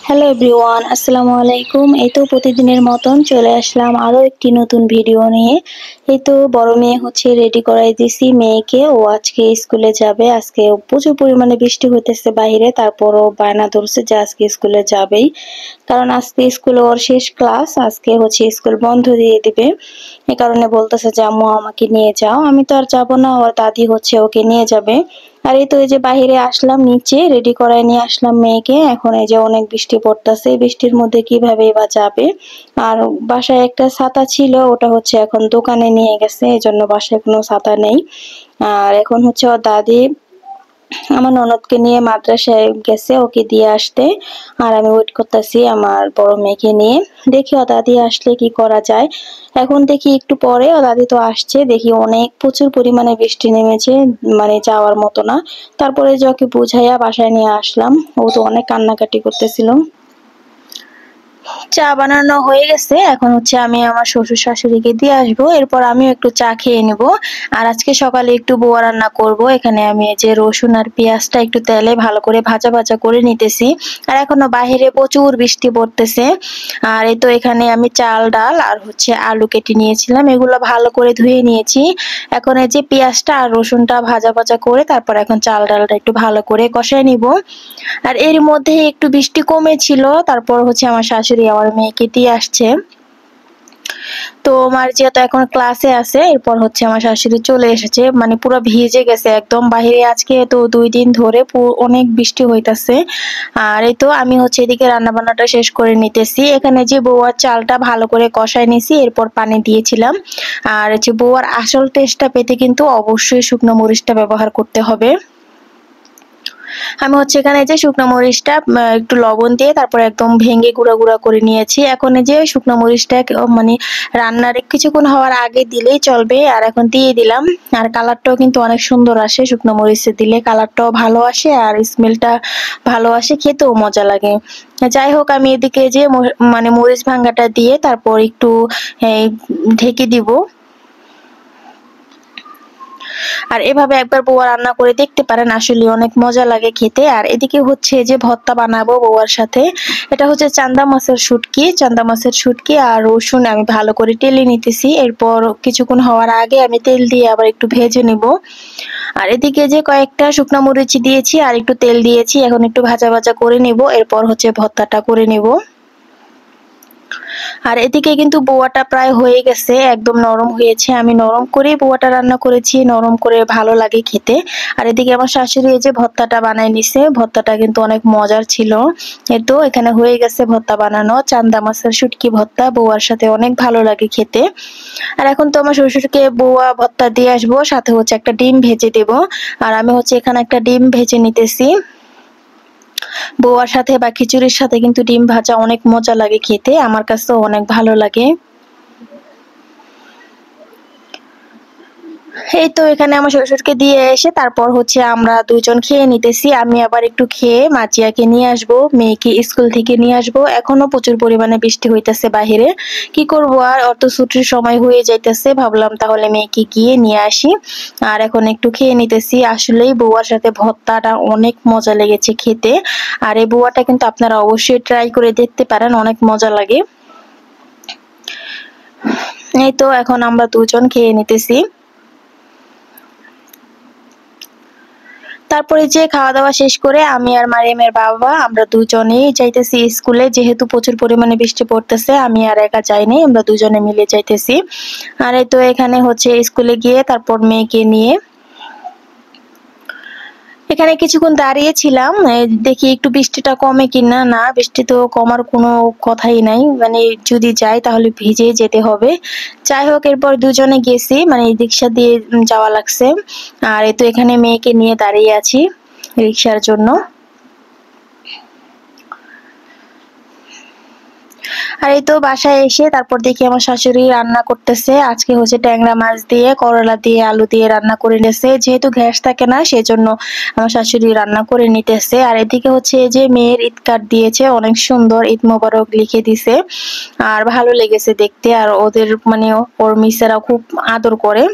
Hello everyone, আসসালামু আলাইকুম। এই তো প্রতিদিনের মতন চলে আসলাম আরো একটি নতুন ভিডিও নিয়ে। এই তো বড় মেয়ে হচ্ছে রেডি করাই দিছি মেয়েকে। ও আজকে স্কুলে যাবে। আজকে প্রচুর পরিমাণে বৃষ্টি হইতেছে বাইরে, তারপরও বায়না ধরছে যে আজকে স্কুলে যাবেই, কারণ আজকে স্কুলে ওর শেষ ক্লাস। আজকে হচ্ছে স্কুল বন্ধ দিয়ে দিবে, এ কারণে বলতেছে যে আম্মু আমাকে নিয়ে যাও। আমি তো আর যাবো না, ওর দাদি হচ্ছে ওকে নিয়ে যাবে। আর এই তো এই যে বাহিরে আসলাম, নিচে রেডি করায় নিয়ে আসলাম মেয়েকে। এখন এই যে অনেক বৃষ্টি পড়তেছে, বৃষ্টির মধ্যে কিভাবে বা যাবে। আর বাসায় একটা ছাতা ছিল, ওটা হচ্ছে এখন দোকানে নিয়ে গেছে, এই জন্য বাসায় কোনো ছাতা নেই। আর এখন হচ্ছে ওর দাদি আমার ননদকে নিয়ে মাদ্রাসায় গেছে ওকে দিয়ে আসতে। আর আমি ওয়েট করতেছি আমার বড় মেয়েকে নিয়ে। দেখি ও দাদি আসলে কি করা যায়। এখন দেখি একটু পরে ও দাদি তো আসছে, দেখি অনেক প্রচুর পরিমাণে বৃষ্টি নেমেছে, মানে যাওয়ার মতো না। তারপরে যে ওকে বুঝাইয়া বাসায় নিয়ে আসলাম, ও তো অনেক কান্নাকাটি করতেছিল। চা বানানো হয়ে গেছে, এখন হচ্ছে আমি আমার শ্বশুর শাশুড়িকে দিয়ে আসবো, এরপর আমিও একটু চা খেয়ে নেব। আর আজকে সকালে একটু বোয়া রান্না করব। এখানে আমি এই যে রসুন আর পেঁয়াজটা একটু তেলে ভালো করে ভাজা ভাজা করে নিতেছি। আর এখনো বাহিরে প্রচুর বৃষ্টি পড়তেছে। আর এই তো এখানে আমি চাল ডাল আর হচ্ছে আলু কেটে নিয়েছিলাম, এগুলো ভালো করে ধুয়ে নিয়েছি। এখন এই যে পেঁয়াজটা আর রসুনটা ভাজা ভাজা করে তারপর এখন চাল ডালটা একটু ভালো করে কষায় নিব। আর এর মধ্যে একটু বৃষ্টি কমেছিল, তারপর হচ্ছে আমার শাশুড়ি আমার মেয়েকে দিয়ে আসছে। তো আমার যেহেতু এখন ক্লাসে আছে, এরপর হচ্ছে আমার শাশুড়ি চলে এসেছে, মানে পুরো ভিজে গেছে একদম বাহিরে। আজকে তো 2 দিন ধরে অনেক বৃষ্টি হইতাছে। আর এই তো আমি হচ্ছে এদিকে রান্না বান্নাটা শেষ করে নিতেছি। এখানে যে বউয়ার চালটা ভালো করে কষায় নিছি, এরপর পানি দিয়েছিলাম। আর হচ্ছে বউয়ার আসল টেস্টটা পেতে কিন্তু অবশ্যই শুকনো মরিচটা ব্যবহার করতে হবে। আমি হচ্ছে এখানে যে শুকনো মরিচটা একটু লবণ দিয়ে তারপর একদম ভেঙে গুঁড়া গুঁড়া করে নিয়েছি। এখন এই যে শুকনো মরিচটা মানে রান্নার কিছুক্ষণ হওয়ার আগে দিলেই চলবে। আর এখন দিয়ে দিলাম। আর কালারটাও কিন্তু অনেক সুন্দর আসে, শুকনো মরিচে দিলে কালারটাও ভালো আসে আর স্মেলটা ভালো আসে, খেতেও মজা লাগে। যাই হোক, আমি এদিকে যে মানে মরিচ ভাঙ্গাটা দিয়ে তারপর একটু ঢেকে দিব। আর এভাবে একবার বউয়া রান্না করে দেখতে পারেন, আসলে অনেক মজা লাগে খেতে। আর এদিকে হচ্ছে যে ভর্তা বানাবো বউয়ার সাথে। এটা হচ্ছে চান্দা মাছের শুটকি আর রসুন আমি ভালো করে টেলে নিতেছি। এরপর কিছুক্ষণ হওয়ার আগে আমি তেল দিয়ে আবার একটু ভেজে নিব। আর এদিকে যে কয়েকটা শুকনো মরিচ দিয়েছি আর একটু তেল দিয়েছি, এখন একটু ভাজা ভাজা করে নিব, এরপর হচ্ছে ভর্তাটা করে নিব। আর এদিকে কিন্তু বোয়াটা প্রায় হয়ে গেছে, একদম নরম হয়েছে। আমি নরম করে বোয়াটা রান্না করেছি, নরম করে ভালো লাগে খেতে। আর এদিকে আমার শাশুড়ি এই যে ভর্তাটা বানাই নিছে, ভর্তাটা কিন্তু অনেক মজার ছিল। এই তো এখানে হয়ে গেছে ভর্তা বানানো, চান্দা মাছের শুটকি ভর্তা, বোয়ার সাথে অনেক ভালো লাগে খেতে। আর এখন তো আমার শ্বশুরকে বোয়া ভর্তা দিয়ে আসবো, সাথে হচ্ছে একটা ডিম ভেজে দেব। আর আমি হচ্ছে এখানে একটা ডিম ভেজে নিতেছি। বউয়ার সাথে বা খিচুড়ির সাথে কিন্তু ডিম ভাজা অনেক মজা লাগে খেতে, আমার কাছেও অনেক ভালো লাগে। এই তো এখানে আমার শ্বশুরকে দিয়ে এসে তারপর হচ্ছে আমরা দুজন খেয়ে নিতেছি। আমি আবার একটু খেয়ে মাচিয়াকে নিয়ে আসবো, মেয়েকে স্কুল থেকে নিয়ে আসবো। এখনো প্রচুর পরিমাণে বৃষ্টি হইতেছে বাহিরে, কি করব আর, অত ছুটির সময় হয়ে যাইতেছে, ভাবলাম তাহলে মেয়েকে গিয়ে নিয়ে আসি। আর এখন একটু খেয়ে নিতেছি। আসলেই বউয়ার সাথে ভর্তাটা অনেক মজা লেগেছে খেতে। আর এই বউয়াটা কিন্তু আপনারা অবশ্যই ট্রাই করে দেখতে পারেন, অনেক মজা লাগে। এই তো এখন আমরা দুজন খেয়ে নিতেছি। তারপরে যে খাওয়া দাওয়া শেষ করে আমি আর মারিয়ামের বাবা আমরা দুজনেই যাইতেছি স্কুলে, যেহেতু প্রচুর পরিমাণে বৃষ্টি পড়তেছে, আমি আর একা যাইনি, আমরা দুজনে মিলে যাইতেছি। আর এই তো এখানে হচ্ছে স্কুলে গিয়ে তারপর মেয়েকে নিয়ে এখানে কিছুক্ষণ দাঁড়িয়েছিলাম, দেখি একটু বৃষ্টিটা কমে কিনা। না, বৃষ্টি তো কমার কোনো কথাই নাই, মানে যদি যাই তাহলে ভিজে যেতে হবে। যাই হোক, এরপর দুজনে গেছি, মানে রিক্সা দিয়ে যাওয়া লাগছে। আর এই তো এখানে মেয়েকে নিয়ে দাঁড়িয়ে আছি রিক্সার জন্য। আর এই তো বাসায় এসে তারপর দেখি আমার শাশুড়ি রান্না করতেছে। আজকে হচ্ছে ট্যাংরা মাছ দিয়ে করলা দিয়ে আলু দিয়ে রান্না করে নিয়েছে, যেহেতু গ্যাস থাকে না সেজন্য আমার শাশুড়ি রান্না করে নিতেছে। আর এদিকে হচ্ছে এই যে মেয়ের ঈদ কার্ড দিয়েছে, অনেক সুন্দর ঈদ মোবারক লিখে দিছে। আর ভালো লেগেছে দেখতে, আর ওদের মানে ওর মিসেরা খুব আদর করে।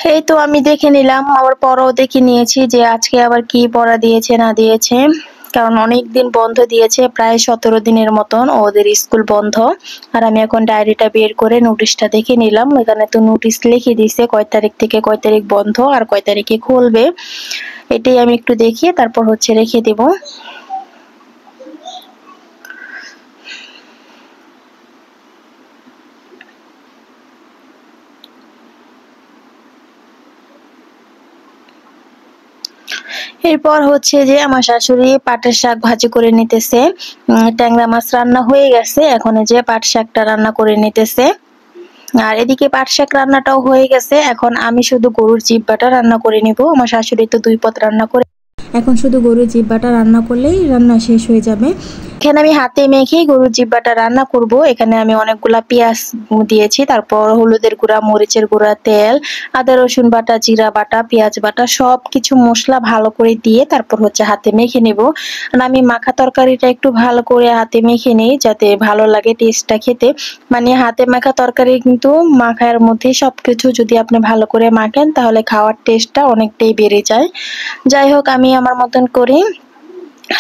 এই তো আমি দেখে নিলাম, আবার পড়াও দেখে নিয়েছি যে আজকে আবার কি পড়া দিয়েছে না দিয়েছে। কারণ অনেক দিন বন্ধ দিয়েছে, প্রায় 17 দিনের মতন ওদের স্কুল বন্ধ। আর আমি এখন ডায়েরিটা বের করে নোটিশটা দেখে নিলাম, এখানে তো নোটিশ লিখে দিয়েছে কয় তারিখ থেকে কয় তারিখ বন্ধ আর কয় তারিখে খুলবে। এটাই আমি একটু দেখিয়ে তারপর হচ্ছে রেখে দেব। এরপর হচ্ছে যে আমার শাশুড়ি পাটের শাক ভাজি করে নিতেছে। ট্যাংরা মাছ রান্না হয়ে গেছে, এখন যে পাট শাকটা রান্না করে নিতেছে। আর এদিকে পাট শাক রান্নাটাও হয়ে গেছে, এখন আমি শুধু গরুর জিহ্বাটা রান্না করে নিব। আমার শাশুড়ি তো 2 পদ রান্না করে, এখন শুধু গরুর জিহ্বাটা রান্না করলেই রান্না শেষ হয়ে যাবে। এখানে আমি হাতে মেখে গরুর জিহ্বাটা রান্না করব। এখানে আমি অনেকগুলা পেঁয়াজ দিয়েছি, তারপর হলুদের গুঁড়া, মরিচের গুঁড়া, তেল, আদা রসুন বাটা, জিরা বাটা, পেঁয়াজ বাটা সব কিছু মশলা ভালো করে দিয়ে তারপর হচ্ছে হাতে মেখে নেব। আর আমি মাখা তরকারিটা একটু ভালো করে হাতে মেখে নেই যাতে ভালো লাগে টেস্টটা খেতে। মানে হাতে মাখা তরকারি কিন্তু মাখার মধ্যে সবকিছু যদি আপনি ভালো করে মাখেন তাহলে খাওয়ার টেস্টটা অনেকটাই বেড়ে যায়। যাই হোক, আমি আমার মতন করি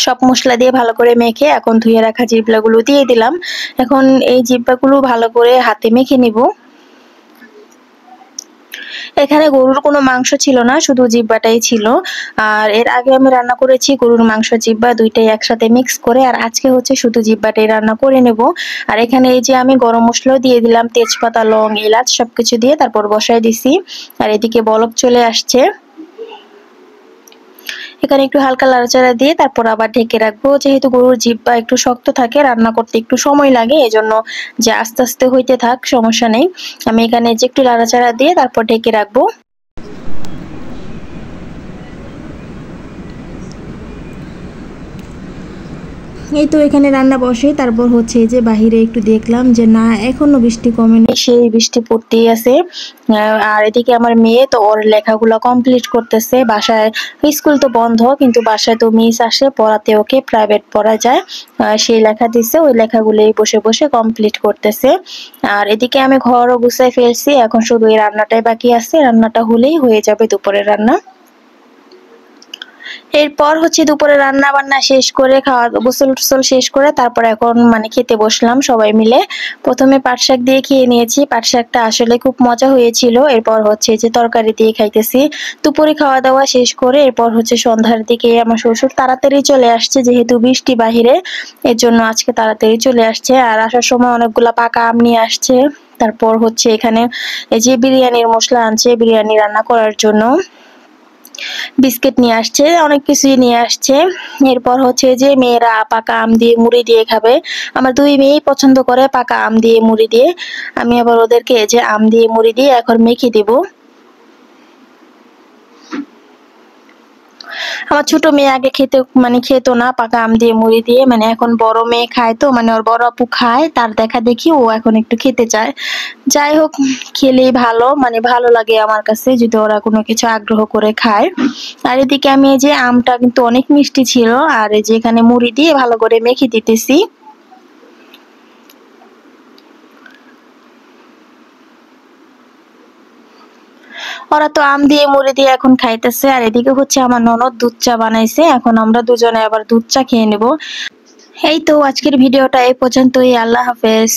সব মশলা দিয়ে ভালো করে মেখে এখন ধুয়ে রাখা জিবলাগুলো দিয়ে দিলাম। এখন এই জিব্বাগুলো ভালো করে হাতে মেখে নিব। এখানে গরুর কোনো মাংস ছিল না, শুধু জিব্বাটাই ছিল। আর এর আগে আমি রান্না করেছি গরুর মাংস জিব্বা দুইটাই একসাথে মিক্স করে, আর আজকে হচ্ছে শুধু জিব্বাটাই রান্না করে নেব। আর এখানে এই যে আমি গরম মশলাও দিয়ে দিলাম, তেজপাতা, লং, এলাচ সবকিছু দিয়ে তারপর বসাই দিছি। আর এদিকে বলক চলে আসছে। এখানে একটু হালকা নাড়াচাড়া দিয়ে তারপর আবার ঢেকে রাখবো, যেহেতু গরুর জিহ্বা একটু শক্ত থাকে, রান্না করতে একটু সময় লাগে, এজন্য যে আস্তে আস্তে হইতে থাক, সমস্যা নেই। আমি এখানে যে একটু নাড়াচাড়া দিয়ে তারপর ঢেকে রাখবো। এই তো এখানে রান্না বসে তারপর হচ্ছে যে বাহিরে একটু দেখলাম যে না এখনো বৃষ্টি কমেনি, সেই বৃষ্টি পড়তেই আছে। আর এদিকে আমার মেয়ে তো ওর লেখাগুলো কমপ্লিট করতেছে। বাসায় স্কুল তো বন্ধ, কিন্তু বাসায় তো মিস আসে পড়াতে, ওকে প্রাইভেট পড়া যায়। সেই লেখা দিছে, ওই লেখাগুলোই বসে বসে কমপ্লিট করতেছে। আর এদিকে আমি ঘরও গুছাই ফেলছি, এখন শুধু এই রান্নাটাই বাকি আছে, রান্নাটা হলেই হয়ে যাবে দুপুরের রান্না। এরপর হচ্ছে দুপুরে রান্না বান্না শেষ করে খাওয়া গোসল টোসল শেষ করে তারপর এখন মানে খেতে বসলাম সবাই মিলে। প্রথমে পাট শাক দিয়ে খেয়ে নিয়েছি, পাট শাকটা আসলে খুব মজা হয়েছিল। এরপর হচ্ছে যে তরকারি দিয়ে খাইতেছি। দুপুরে খাওয়া দাওয়া শেষ করে এরপর হচ্ছে সন্ধ্যার দিকে আমার শ্বশুর তাড়াতাড়ি চলে আসছে, যেহেতু বৃষ্টি বাহিরে, এর জন্য আজকে তাড়াতাড়ি চলে আসছে। আর আসার সময় অনেকগুলা পাকা আম নিয়ে আসছে। তারপর হচ্ছে এখানে এই যে বিরিয়ানির মশলা আনছে বিরিয়ানি রান্না করার জন্য, বিস্কিট নিয়ে আসছে, অনেক কিছুই নিয়ে আসছে। এরপর হচ্ছে যে মেয়েরা পাকা আম দিয়ে মুড়ি দিয়ে খাবে। আমার 2 মেয়েই পছন্দ করে পাকা আম দিয়ে মুড়ি দিয়ে। আমি আবার ওদেরকে যে আম দিয়ে মুড়ি দিয়ে এখন মেখে দিব। আমার ছোট মেয়ে আগে খেতে মানে খেত না পাকা আম দিয়ে মুড়ি দিয়ে, মানে এখন বড় মেয়ে খায়, তো মানে ওর বড় আপু খায়, তার দেখা দেখি ও এখন একটু খেতে চায়। যাই হোক, খেলেই ভালো, মানে ভালো লাগে আমার কাছে যদি ওরা কোনো কিছু আগ্রহ করে খায়। আর এদিকে আমি এই যে আমটা কিন্তু অনেক মিষ্টি ছিল, আর এই যে এখানে মুড়ি দিয়ে ভালো করে মেখে দিতেছি। ওরা তো আম দিয়ে মুড়ি দিয়ে এখন খাইতেছে। আর এদিকে হচ্ছে আমার ননদ দুধ চা বানাইছে, এখন আমরা দুজনে আবার দুধ চা খেয়ে নেব। এই তো আজকের ভিডিওটা এই পর্যন্তই। আল্লাহ হাফেজ।